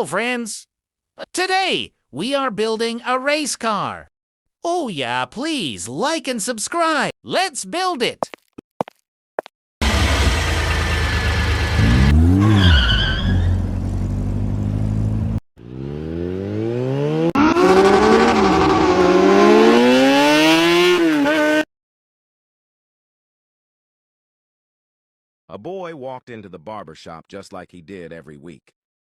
Hello, friends. Today, we are building a race car. Oh yeah, please like and subscribe. Let's build it. A boy walked into the barber shop just like he did every week.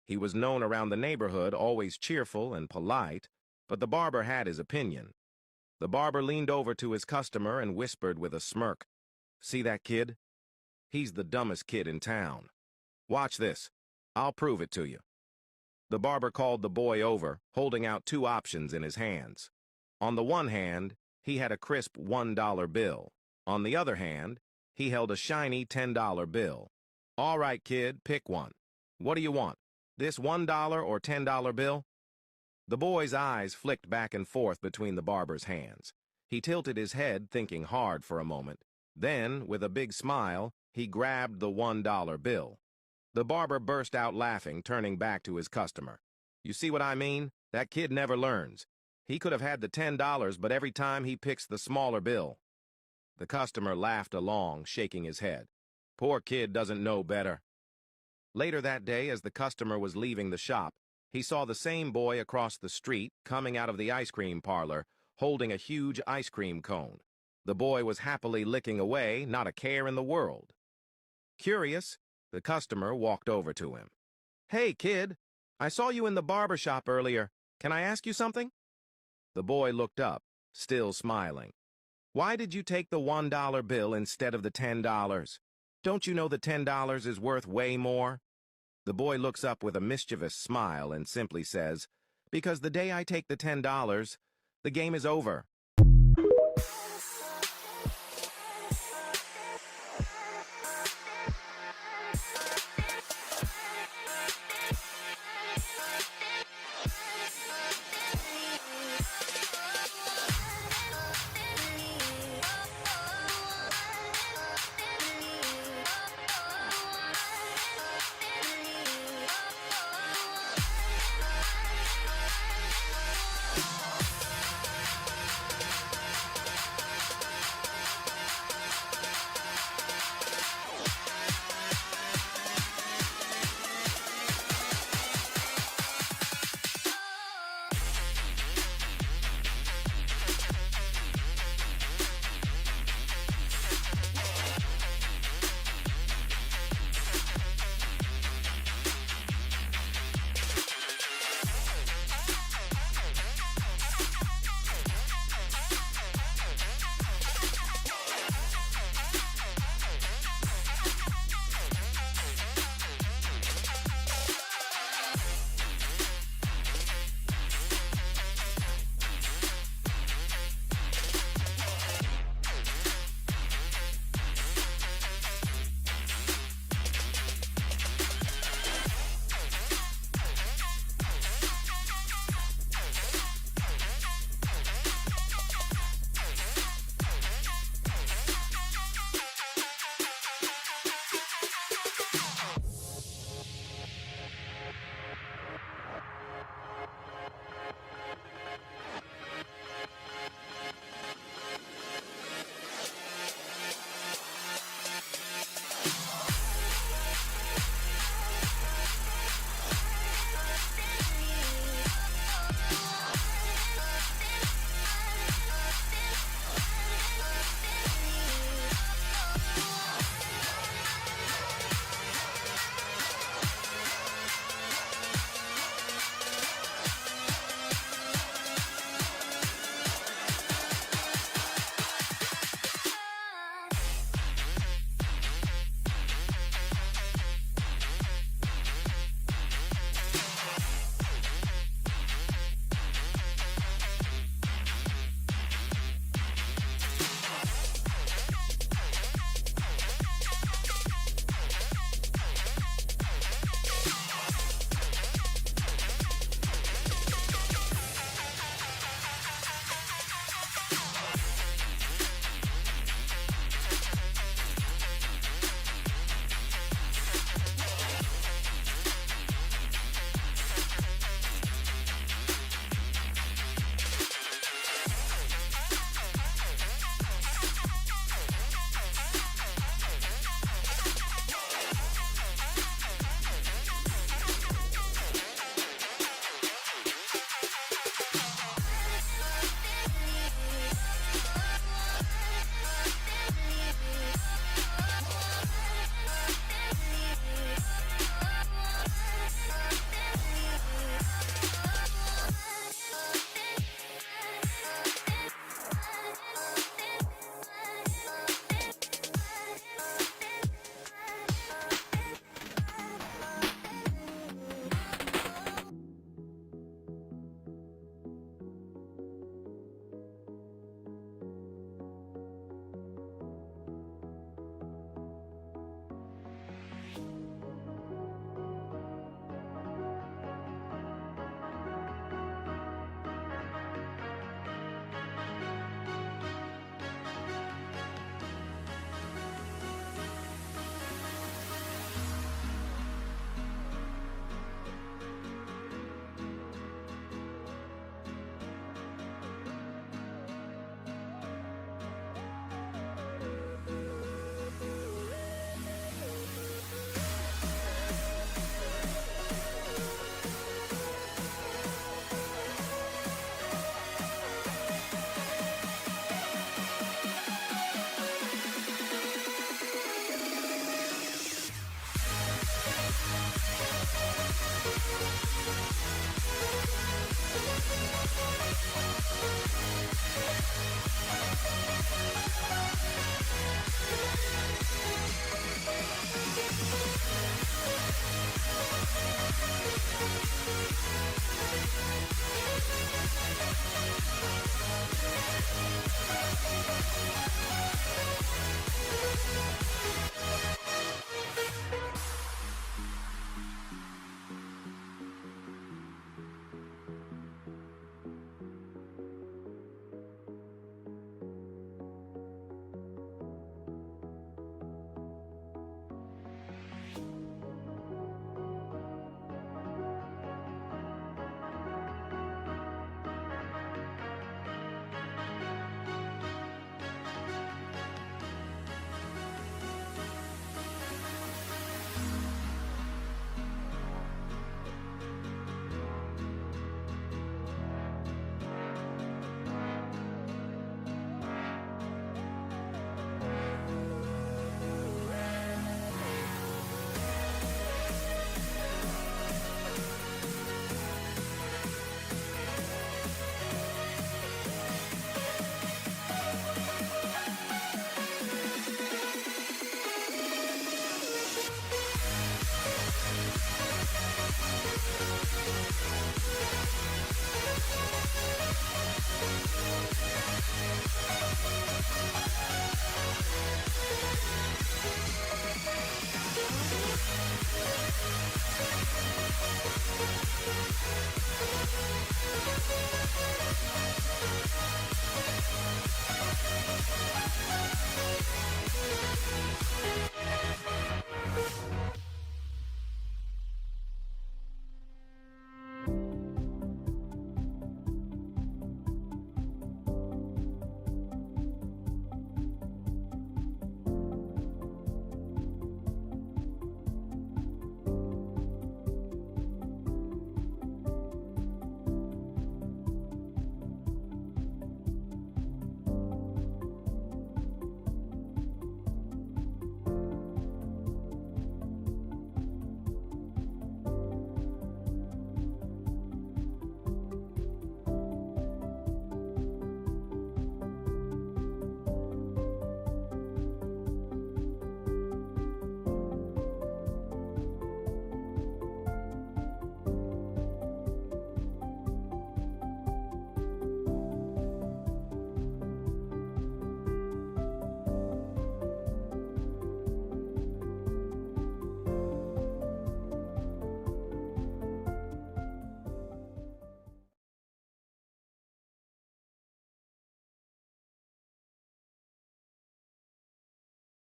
He was known around the neighborhood, always cheerful and polite, but the barber had his opinion. The barber leaned over to his customer and whispered with a smirk, "See that kid? He's the dumbest kid in town. Watch this. I'll prove it to you." The barber called the boy over, holding out two options in his hands. On the one hand, he had a crisp $1 bill. On the other hand, he held a shiny $10 bill. "All right, kid, pick one. What do you want? This $1 or $10 bill?" The boy's eyes flicked back and forth between the barber's hands. He tilted his head, thinking hard for a moment. Then, with a big smile, he grabbed the $1 bill. The barber burst out laughing, turning back to his customer. "You see what I mean? That kid never learns. He could have had the $10, but every time he picks the smaller bill." The customer laughed along, shaking his head. "Poor kid doesn't know better." Later that day, as the customer was leaving the shop, he saw the same boy across the street, coming out of the ice cream parlor, holding a huge ice cream cone. The boy was happily licking away, not a care in the world. Curious, the customer walked over to him. "Hey, kid, I saw you in the barber shop earlier. Can I ask you something?" The boy looked up, still smiling. "Why did you take the $1 bill instead of the $10? Don't you know the $10 is worth way more?" The boy looks up with a mischievous smile and simply says, "Because the day I take the $10, the game is over."